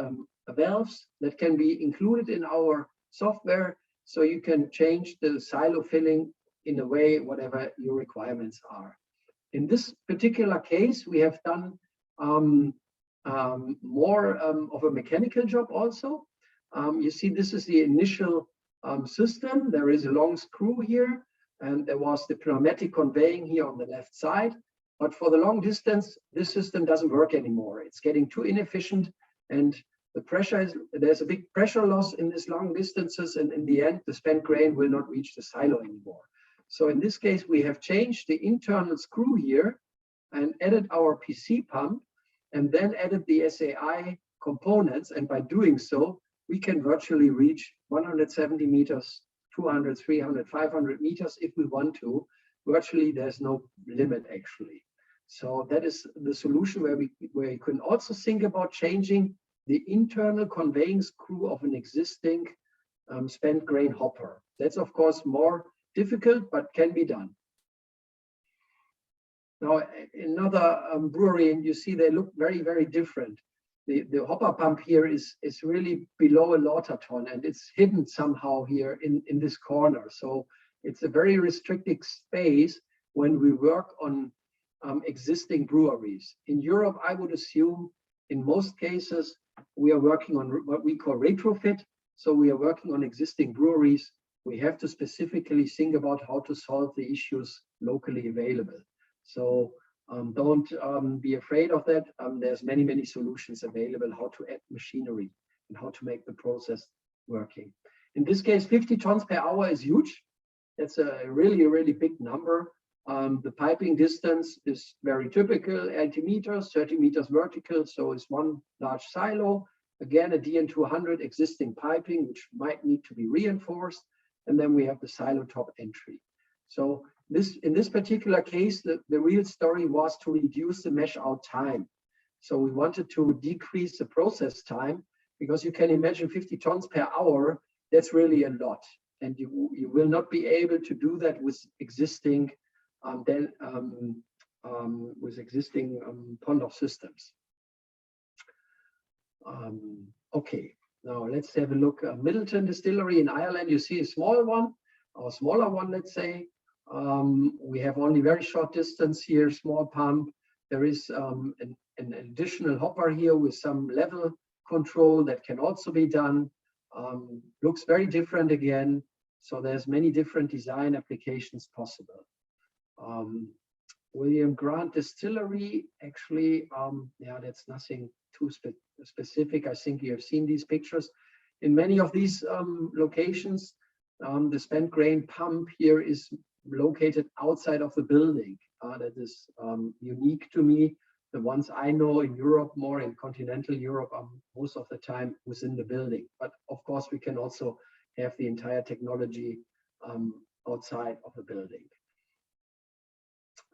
valves that can be included in our software. So you can change the silo filling in a way, whatever your requirements are. In this particular case, we have done more of a mechanical job also. You see, this is the initial system. There is a long screw here, and there was the pneumatic conveying here on the left side. But for the long distance, this system doesn't work anymore. It's getting too inefficient, and the pressure there's a big pressure loss in these long distances, and in the end, the spent grain will not reach the silo anymore. So in this case, we have changed the internal screw here and added our PC pump, and then added the SAI components. And by doing so, we can virtually reach 170 meters, 200, 300, 500 meters if we want to. Virtually, there's no limit actually. So that is the solution where you can also think about changing the internal conveying screw of an existing spent grain hopper. That's of course more difficult, but can be done. Now, another brewery, and you see they look very, very different. The hopper pump here is really below a water ton, and it's hidden somehow here in this corner. So it's a very restricted space when we work on existing breweries. In Europe, I would assume in most cases, we are working on what we call retrofit. So we are working on existing breweries. We have to specifically think about how to solve the issues locally available. So don't be afraid of that. There's many, many solutions available, how to add machinery and how to make the process working. In this case, 50 tons per hour is huge. That's a really, really big number. The piping distance is very typical, 80 meters, 30 meters vertical. So it's one large silo. Again, a DN200 existing piping, which might need to be reinforced. And then we have the silo top entry. So in this particular case, the real story was to reduce the mesh out time. So we wanted to decrease the process time, because you can imagine 50 tons per hour, that's really a lot. And you will not be able to do that with existing pond of systems. Okay, now let's have a look. Middleton Distillery in Ireland, you see a small one, or a smaller one, let's say. We have only very short distance here, small pump. There is an additional hopper here with some level control that can also be done. Looks very different again. So there's many different design applications possible. William Grant Distillery, actually, yeah, that's nothing too specific. I think you have seen these pictures. In many of these locations, the spent grain pump here is located outside of the building. That is unique to me. The ones I know in Europe, more in continental Europe, are most of the time within the building. But of course, we can also have the entire technology outside of the building.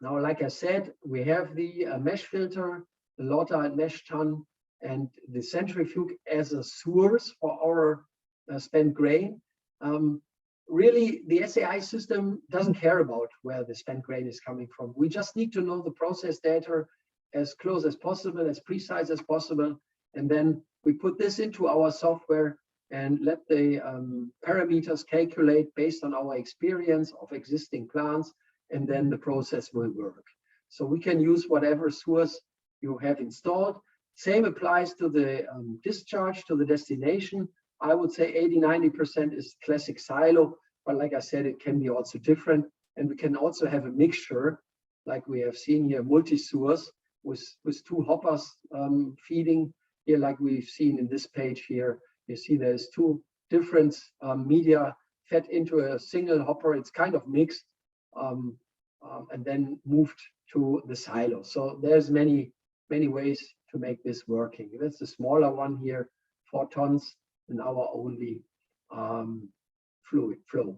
Now, like I said, we have the mesh filter, the Lauter and mesh ton, and the centrifuge as a source for our spent grain. Really, the SAI system doesn't care about where the spent grain is coming from. We just need to know the process data as close as possible, as precise as possible. And then we put this into our software and let the parameters calculate based on our experience of existing plants, and then the process will work. So we can use whatever source you have installed. Same applies to the discharge to the destination. I would say 80–90% is classic silo, but like I said, it can be also different. And we can also have a mixture, like we have seen here, multi-source with two hoppers feeding here, like we've seen in this page here. You see there's two different media fed into a single hopper. It's kind of mixed and then moved to the silo. So there's many ways to make this working. That's the smaller one here, 4 tons. In our only fluid flow.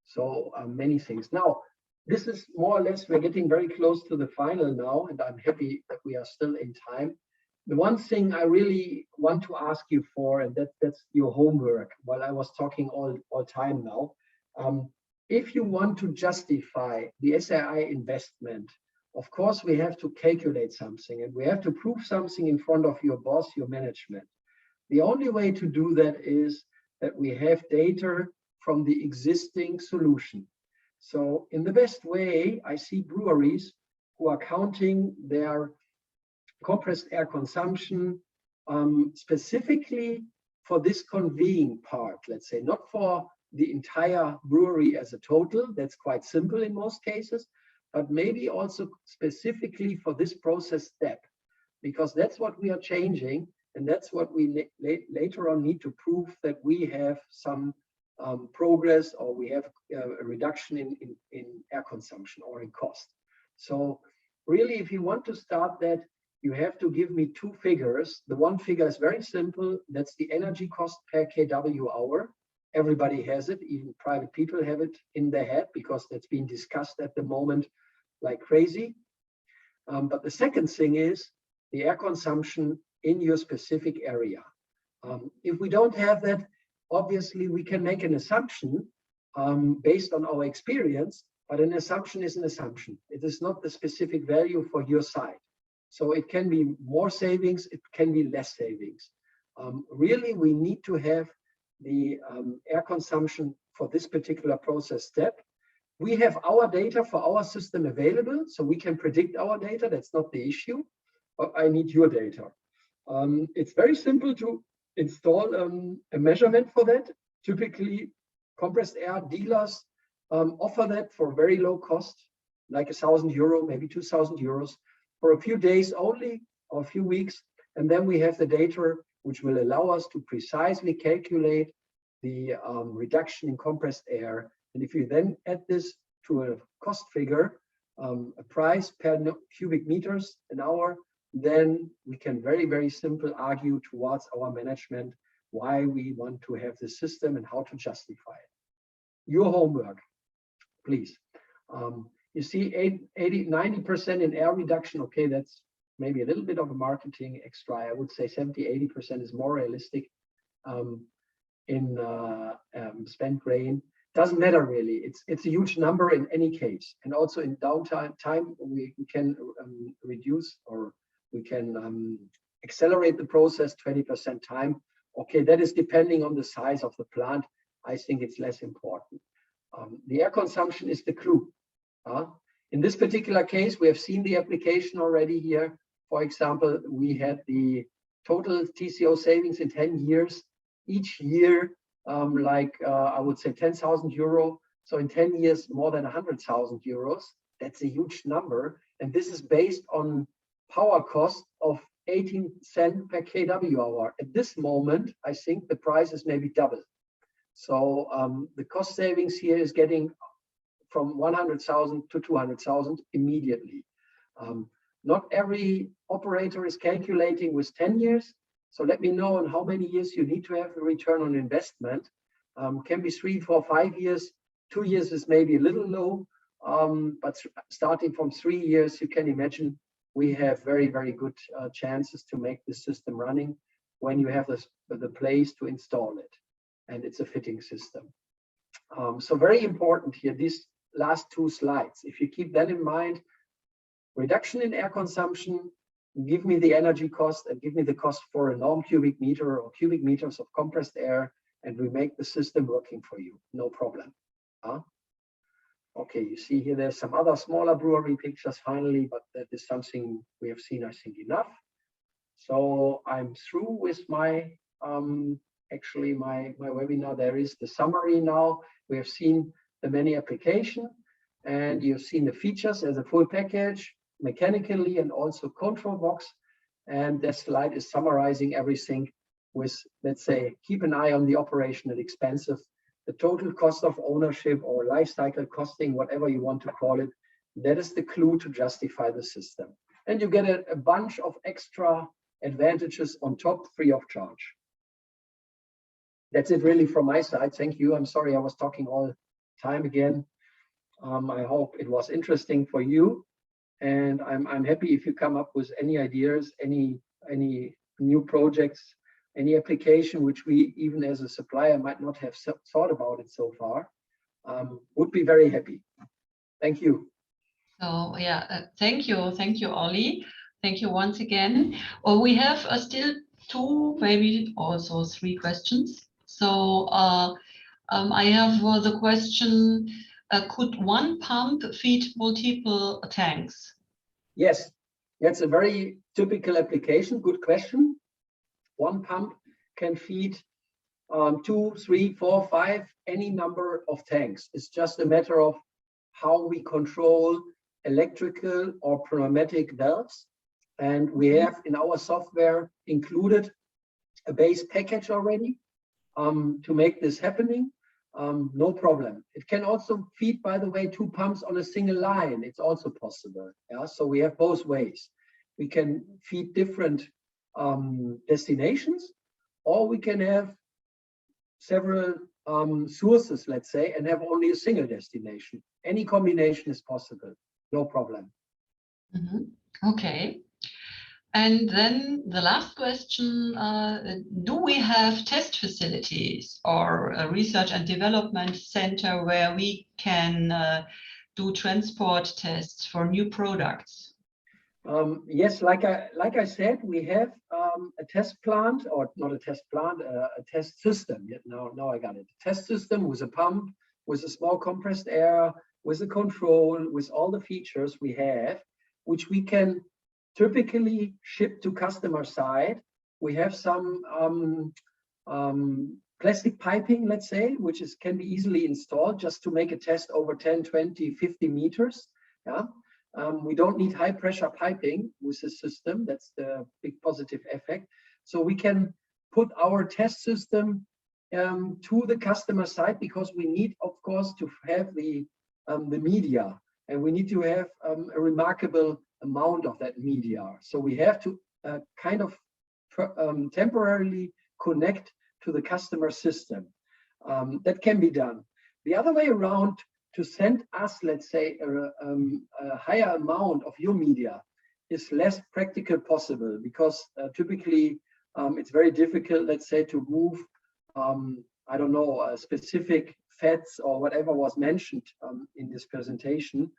So many things. Now, this is more or less, we're getting very close to the final now, and I'm happy that we are still in time. The one thing I really want to ask you for, and that's your homework, while I was talking all time now. If you want to justify the SAI investment, Of course, we have to calculate something and we have to prove something in front of your boss, your management. The only way to do that is that we have data from the existing solution. So in the best way, I see breweries who are counting their compressed air consumption specifically for this conveying part, let's say, not for the entire brewery as a total. That's quite simple in most cases, but maybe also specifically for this process step, because that's what we are changing. And that's what we later on need to prove that we have some progress, or we have a reduction in air consumption or in cost. So really, if you want to start that, you have to give me two figures. The one figure is very simple. That's the energy cost per kW hour. Everybody has it, even private people have it in their head, because that's being discussed at the moment like crazy. But the second thing is the air consumption in your specific area. If we don't have that, obviously we can make an assumption based on our experience, but an assumption is an assumption. It is not the specific value for your site. So it can be more savings, it can be less savings. Really, we need to have the air consumption for this particular process step. We have our data for our system available, so we can predict our data. That's not the issue, but I need your data. It's very simple to install a measurement for that. Typically, compressed air dealers offer that for very low cost, like €1,000, maybe €2,000 for a few days only, or a few weeks. And then we have the data which will allow us to precisely calculate the reduction in compressed air. And if you then add this to a cost figure, a price per cubic meters an hour, then we can very, very simple argue towards our management why we want to have this system and how to justify it. Your homework, please. You see 90% in air reduction. Okay, that's maybe a little bit of a marketing extra. I would say 70-80% is more realistic in spent grain. Doesn't matter really. It's a huge number in any case. And also in downtime, we can reduce, or we can accelerate the process 20% time. Okay, that is depending on the size of the plant. I think it's less important. The air consumption is the clue. In this particular case, we have seen the application already here. For example, we had the total TCO savings in 10 years. Each year, I would say €10,000. So in 10 years, more than €100,000. That's a huge number. And this is based on power cost of 18 cents per kW hour. At this moment, I think the price is maybe double. So the cost savings here is getting from 100,000 to 200,000 immediately. Not every operator is calculating with 10 years. So let me know on how many years you need to have a return on investment. Can be 3, 4, 5 years. 2 years is maybe a little low, but starting from 3 years, you can imagine we have very, very good chances to make the system running when you have the place to install it. And it's a fitting system. So very important here, these last 2 slides. If you keep that in mind, reduction in air consumption, give me the energy cost and give me the cost for a norm cubic meter or cubic meters of compressed air, and we make the system working for you, no problem. Okay, you see here there's some other smaller brewery pictures finally, but that is something we have seen, I think, enough. So I'm through with my actually my webinar. There is the summary now. We have seen the many application, and you've seen the features as a full package, mechanically and also control box. And this slide is summarizing everything with, let's say, keep an eye on the operational expenses, the total cost of ownership or life cycle costing, whatever you want to call it. That is the clue to justify the system. And you get a bunch of extra advantages on top, free of charge. That's it really from my side. Thank you. I'm sorry I was talking all the time again. I hope it was interesting for you. And I'm happy if you come up with any ideas, any new projects, any application which we, even as a supplier, might not have thought about it so far. Would be very happy. Thank you. So yeah, thank you, Ollie. Thank you once again. We have still two, maybe also three questions. So I have the question: could one pump feed multiple tanks? Yes, that's a very typical application. Good question. One pump can feed 2, 3, 4, 5, any number of tanks. It's just a matter of how we control electrical or pneumatic valves. And we have in our software included a base package already to make this happening. No problem. It can also feed, by the way, 2 pumps on a single line. It's also possible. Yeah, so we have both ways. We can feed different destinations, or we can have several sources, let's say, and have only a single destination. Any combination is possible. No problem. Okay. And then the last question, do we have test facilities or a research and development center where we can do transport tests for new products? Yes, like I said, we have a test plant, or not a test plant, a test system. Now I got it. A test system with a pump, with a small compressed air, with a control, with all the features we have, which we can typically ship to customer side. We have some plastic piping, let's say, which can be easily installed just to make a test over 10, 20, 50 meters. Yeah. We don't need high pressure piping with the system. That's the big positive effect. So we can put our test system to the customer side, because we need, of course, to have the media, and we need to have a remarkable amount of that media. So we have to kind of temporarily connect to the customer system. That can be done. The other way around, to send us, let's say, a higher amount of your media is less practical possible, because typically it's very difficult, let's say, to move, I don't know, specific fats or whatever was mentioned in this presentation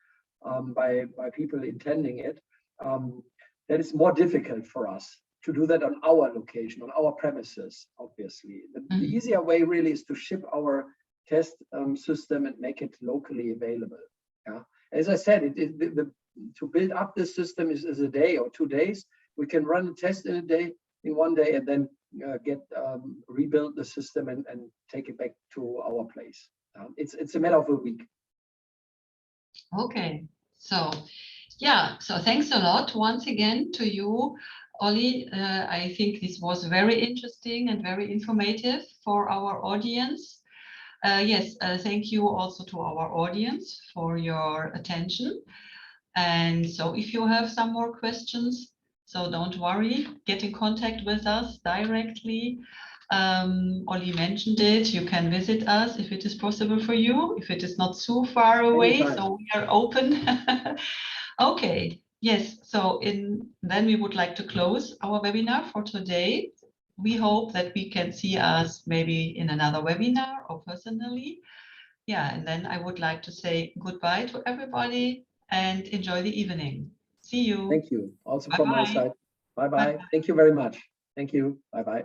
by people intending it. That is more difficult for us to do that on our location, on our premises, obviously. The easier way really is to ship our test system and make it locally available. Yeah, as I said, to build up this system is a day or 2 days. We can run a test in one day, and then rebuild the system and take it back to our place. It's a matter of a week. Okay, so yeah, so thanks a lot once again to you, Ollie. I think this was very interesting and very informative for our audience. Yes, thank you also to our audience for your attention. And so if you have some more questions, so don't worry, get in contact with us directly. Ollie mentioned it, you can visit us if it is possible for you, if it is not too far away. Anytime. So we are open. Okay, yes, so then we would like to close our webinar for today. We hope that we can see us maybe in another webinar or personally. Yeah, and then I would like to say goodbye to everybody and enjoy the evening. See you. Thank you. Also Bye-bye. from my side. Bye-bye. Bye-bye. Thank you very much. Thank you. Bye-bye.